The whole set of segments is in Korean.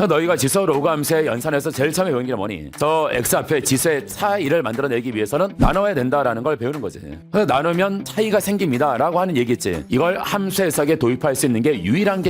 너희가 지수 로그 함수의 연산에서 제일 처음에 배운 게 뭐니? 저 x 앞에 지수의 차이를 만들어내기 위해서는 나눠야 된다라는 걸 배우는 거지. 그래서 나누면 차이가 생깁니다 라고 하는 얘기지. 이걸 함수 해석에 도입할 수 있는 게 유일한 게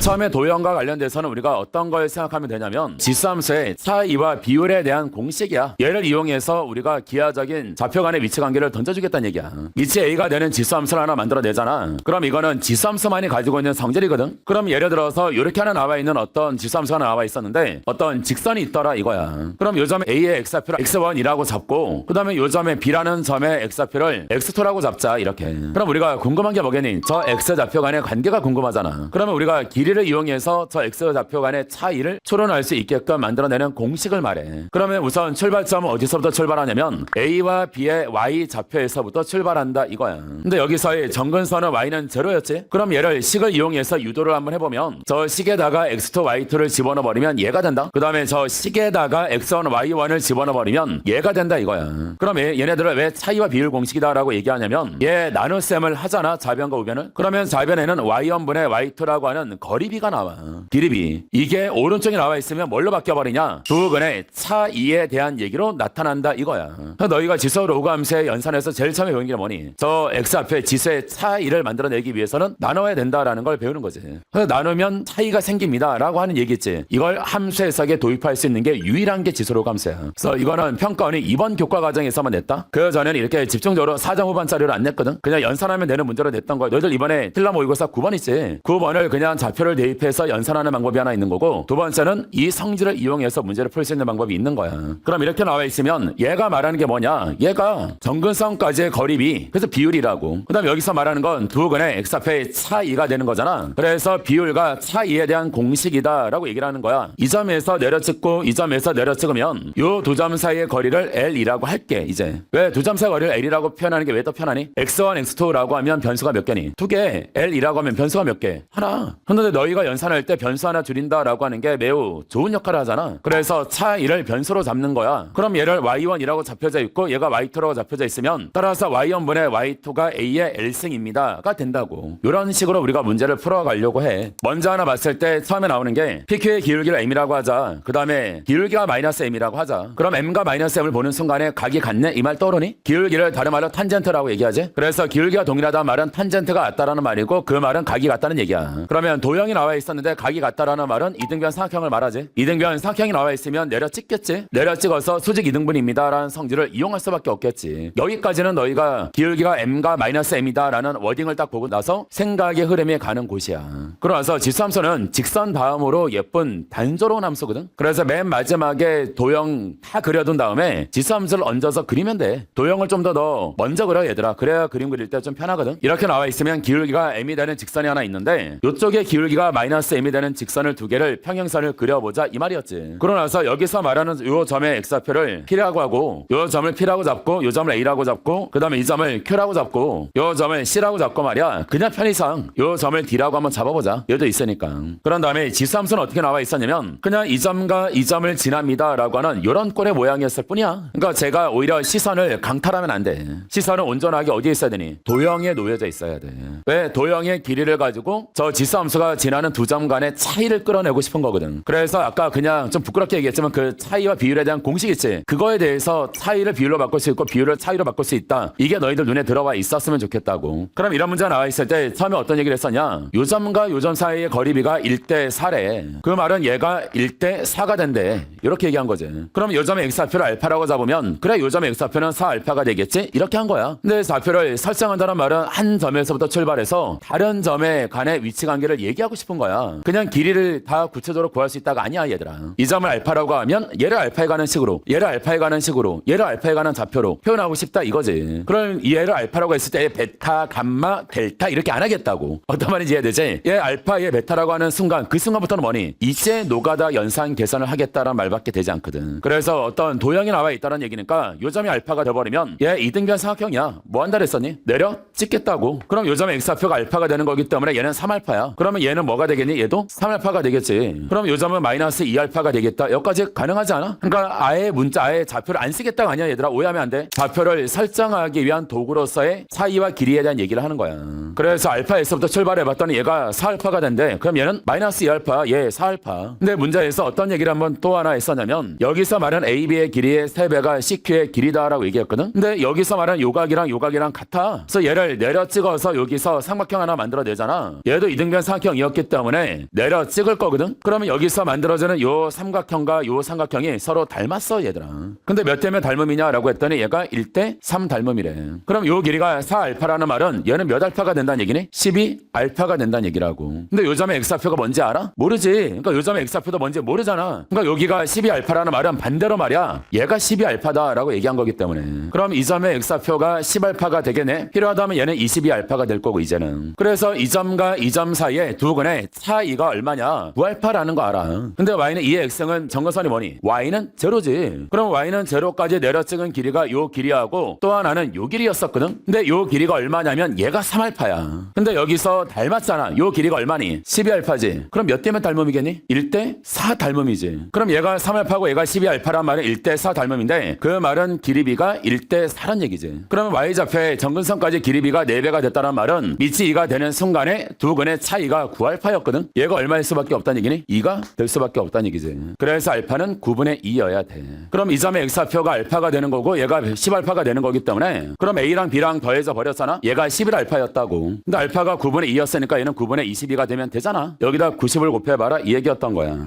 처음에 도형과 관련돼서는 우리가 어떤 걸 생각하면 되냐면 지수함수의 차이와 비율에 대한 공식이야. 얘를 이용해서 우리가 기하적인 좌표 간의 위치 관계를 던져주겠다는 얘기야. 위치 A가 되는 지수함수를 하나 만들어내잖아. 그럼 이거는 지수함수만이 가지고 있는 성질이거든. 그럼 예를 들어서 이렇게 하나 나와 있는 어떤 지수함수가 나와 있었는데 어떤 직선이 있더라 이거야. 그럼 요 점에 A의 x좌표를 x1이라고 잡고 그 다음에 요 점에 B라는 점의 x좌표를 x2라고 잡자 이렇게. 그럼 우리가 궁금한 게 뭐겠니? 저 x좌표 간의 관계가 궁금하잖아. 그러면 우리가 길이를 이용해서 저 x좌표 간의 차이를 추론할 수 있게끔 만들어내는 공식을 말해. 그러면 우선 출발점은 어디서부터 출발하냐면 A와 B의 y좌표에서부터 출발한다 이거야. 근데 여기서의 정근선은 y는 0였지? 그럼 얘를 식을 이용해서 유도를 한번 해보면 저 식에다가 x2, y2를 집어넣어버리면 얘가 된다. 그 다음에 저 식에다가 x1, y1을 집어넣어버리면 얘가 된다 이거야. 그럼 얘네들을 왜 차이와 비율 공식이다라고 얘기하냐면 얘 나눗셈을 하잖아 좌변과 우변을. 그러면 좌변에는 y1분의 y2라고 하는 거리비가 나와. 길이비. 이게 오른쪽에 나와 있으면 뭘로 바뀌어버리냐? 두 근의 차이에 대한 얘기로 나타난다 이거야. 너희가 지수 로그 함수의 연산에서 제일 처음에 배운 게 뭐니? 저 x 앞에 지수의 차이를 만들어내기 위해서는 나눠야 된다라는 걸 배우는 거지. 나누면 차이가 생깁니다 라고 하는 얘기지. 이걸 함수 해석에 도입할 수 있는 게 유일한 게 지수 로그 함수야. 그래서 이거는 평가원이 이번 교과 과정에서만 냈다. 그 전에는 이렇게 집중적으로 4장 후반짜리를 안 냈거든. 그냥 연산하면 되는 문제로 냈던 거야. 너희들 이번에 필라 모의고사 9번 있지? 9번을 그냥 좌표를 대입해서 연산하는 방법이 하나 있는 거고, 두 번째는 이 성질을 이용해서 문제를 풀 수 있는 방법이 있는 거야. 그럼 이렇게 나와 있으면 얘가 말하는 게 뭐냐? 얘가 정근선까지의 거리비, 그래서 비율이라고. 그 다음에 여기서 말하는 건 두 근의 x좌표의 차이가 되는 거잖아. 그래서 비율과 차이에 대한 공식이다 라고 얘기를 하는 거야. 이 점에서 내려찍고 이 점에서 내려찍으면 요 두 점 사이의 거리를 L이라고 할게. 이제 왜 두 점 사이 거리를 L이라고 표현하는 게 왜 더 편하니? x1, x2라고 하면 변수가 몇 개니? 두 개. L이라고 하면 변수가 몇 개? 하나. 근데 너희가 연산할 때 변수 하나 줄인다라고 하는 게 매우 좋은 역할을 하잖아. 그래서 차이를 변수로 잡는 거야. 그럼 얘를 y1이라고 잡혀져 있고 얘가 y2라고 잡혀져 있으면 따라서 y1분의 y2가 a의 L승입니다가 된다고. 이런 식으로 우리가 문제를 풀어가려고 해. 먼저 하나 봤을 때 처음에 나오는 게 PQ의 기울기를 m이라고 하자. 그 다음에 기울기가 마이너스 m이라고 하자. 그럼 m과 마이너스 m을 보는 순간에 각이 같네? 이 말 떠오르니? 기울기를 다른 말로 탄젠트라고 얘기하지. 그래서 기울기가 동일하다는 말은 탄젠트가 같다라는 말이고 그 말은 각이 같다는 얘기야. 그러면 도형이 나와 있었는데 각이 같다라는 말은 이등변 삼각형을 말하지. 이등변 삼각형이 나와 있으면 내려 찍겠지. 내려 찍어서 수직 이등분입니다 라는 성질을 이용할 수밖에 없겠지. 여기까지는 너희가 기울기가 m과 마이너스 m이다 라는 워딩을 딱 보고 나서 생각의 흐름이 가는 곳이야. 그러고 나서 지수함수는 직선 다음으로 예쁜 단조로운 함수거든. 그래서 맨 마지막에 도형 다 그려둔 다음에 지수함수를 얹어서 그리면 돼. 도형을 좀 더 너 먼저 그려 얘들아. 그래야 그림 그릴 때 좀 편하거든. 이렇게 나와 있으면 기울기가 m이 되는 직선이 하나 있는데 이쪽에 기울기가 마이너스 m이 되는 직선을 두 개를 평행선을 그려보자 이 말이었지. 그러고 나서 여기서 말하는 요 점의 x좌표를 p라고 하고 요 점을 p라고 잡고 요 점을 a라고 잡고 그 다음에 이 점을 q라고 잡고 요 점을 c라고 잡고 말이야. 그냥 편의상 요 점을 d라고 한번 잡아보자. 얘도 있으니까. 그런 다음에 지수함수는 어떻게 나와 있었냐면 그냥 이 점과 이 점을 지납니다 라고 하는 요런 꼴의 모양이었을 뿐이야. 그러니까 제가 오히려 시선을 강탈하면 안 돼. 시선은 온전하게 어디에 있어야 되니? 도형에 놓여져 있어야 돼. 왜? 도형의 길이를 가지고 저 지수함수가 지나는 두 점 간의 차이를 끌어내고 싶은 거거든. 그래서 아까 그냥 좀 부끄럽게 얘기했지만 그 차이와 비율에 대한 공식 있지. 그거에 대해서 차이를 비율로 바꿀 수 있고 비율을 차이로 바꿀 수 있다. 이게 너희들 눈에 들어와 있었으면 좋겠다고. 그럼 이런 문제가 나와 있을 때 처음에 어떤 얘기를 했었냐? 요 점과 요 점 사이의 거리비가 1대 4래. 그 말은 얘가 1대 4가 된대. 이렇게 얘기한 거지. 그럼 요 점의 x좌표를 알파라고 잡으면 그래 요 점의 x좌표는 4알파가 되겠지? 이렇게 한 거야. 근데 좌표를 설정한다는 말은 한 점에서부터 출발해서 다른 점에 간의 위치 관계를 얘기하고 싶은 거야. 그냥 길이를 다 구체적으로 구할 수 있다가 아니야 얘들아. 이 점을 알파라고 하면 얘를 알파에 가는 식으로 얘를 알파에 가는 식으로 얘를 알파에 가는 좌표로 표현하고 싶다 이거지. 그럼 얘를 알파라고 했을 때 베타, 감마, 델타 이렇게 안 하겠다고. 어떤 말인지 이해되지? 얘 알파, 얘 베타라고 하는 순간 그 순간부터는 뭐니? 이제 노가다 연산 계산을 하겠다라는 말밖에 되지 않거든. 그래서 어떤 도형이 나와 있다는 얘기니까 요 점이 알파가 돼버리면 얘 이등변 삼각형이야. 뭐 한다 그랬었니? 내려 찍겠다고. 그럼 요 점의 x좌표가 알파가 되는 거기 때문에 얘는 3알파야. 그러면 얘는 뭐가 되겠니? 얘도 3알파가 되겠지. 그럼 요 점은 마이너스 2알파가 되겠다. 여기까지 가능하지 않아? 그러니까 아예 문자, 아예 좌표를 안 쓰겠다가 아니야 얘들아. 오해하면 안 돼. 좌표를 설정하기 위한 도구로서의 차이와 길이에 대한 얘기를 하는 거야. 그래서 알파에서부터 출발해봤더니 얘가 4알파가 된대. 그럼 얘는 마이너스 2알파, 얘 4알파. 근데 문제에서 어떤 얘기를 한번 또 하나 했었냐면 여기서 말한 AB의 길이의 3배가 CQ의 길이다라고 얘기했거든. 근데 여기서 말한 요각이랑 요각이랑 같아. 그래서 얘를 내려 찍어서 여기서 삼각형 하나 만들어내잖아. 얘도 이등변 삼각형이었기 때문에 내려 찍을 거거든. 그러면 여기서 만들어지는 요 삼각형과 요 삼각형이 서로 닮았어 얘들아. 근데 몇 대면 닮음이냐라고 했더니 얘가 1대 3 닮음이래. 그럼 요 길이가 4알파라는 말은 얘는 몇 알파가 된다는 얘기니? 12알파가 된다는 얘기라고. 근데 요 점의 x좌표가 뭔지 알아? 모르지. 그러니까 요 점의 x좌표도 뭔지 모르잖아. 그러니까 여기가 12알파라는 말은 반대로 말이야. 얘가 12알파다라고 얘기한 거기 때문에. 그럼 이 점의 x좌표가 10알파가 되겠네. 필요하다면 얘는 22알파가 될 거고 이제는. 그래서 이 점과 이 점 사이에 두 근의 차이가 얼마냐? 9알파라는 거 알아. 근데 y는 2의 x는 정근선이 뭐니? y는 제로지. 그럼 y는 제로까지 내려 찍은 길이가 요 길이하고 또 하나는 요 길이였었거든. 근데 요 길이가 얼마냐면 얘가 3알파야. 근데 여기서 닮았잖아. 요 길이가 얼마니? 12알파지. 그럼 몇 대면 닮음이겠니? 1대 4 닮음이지. 그럼 얘가 3알파고 얘가 12알파란 말은 1대 4 닮음인데 그 말은 길이비가 1대 4란 얘기지. 그러면 y좌표의 정근선까지 길이비가 4배가 됐다는 말은 밑이 2가 되는 순간에 두 근의 차이가 9알파였거든. 얘가 얼마일 수밖에 없다는 얘기니? 2가 될 수밖에 없다는 얘기지. 그래서 알파는 9분의 2여야 돼. 그럼 이 점의 x좌표가 알파가 되는 거고 얘가 10알파가 되는 거기 때문에 그럼 a랑 b랑 더해져 버렸잖아. 얘가 11알파였다고. 근데 알파가 9분의 2였으니까 얘는 9분의 22가 되면 되잖아. 여기다 90을 곱해봐라 이 얘기였던 거야.